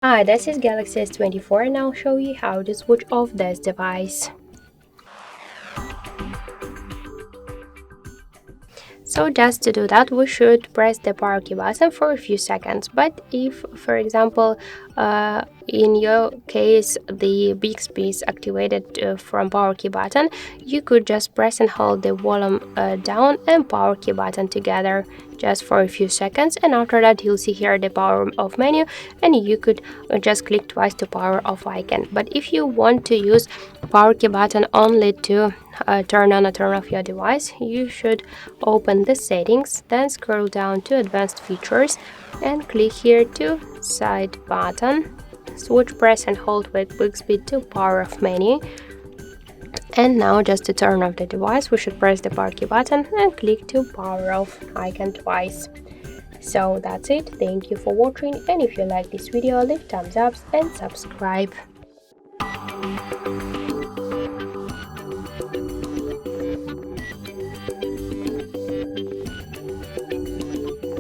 Hi, this is Galaxy S24 and I'll show you how to switch off this device. So just to do that, we should press the power key button for a few seconds. But if, for example, in your case, the Bixby is activated from power key button, you could just press and hold the volume down and power key button together just for a few seconds, and after that you'll see here the power off menu, and you could just click twice to power off icon. But if you want to use power key button only to turn on or turn off your device, you should open the settings, then scroll down to advanced features and click here to side button, switch press and hold with quick speed to power off menu. And now just to turn off the device, we should press the power key button and click to power off icon twice. So that's it. Thank you for watching, and if you like this video, leave thumbs up and subscribe.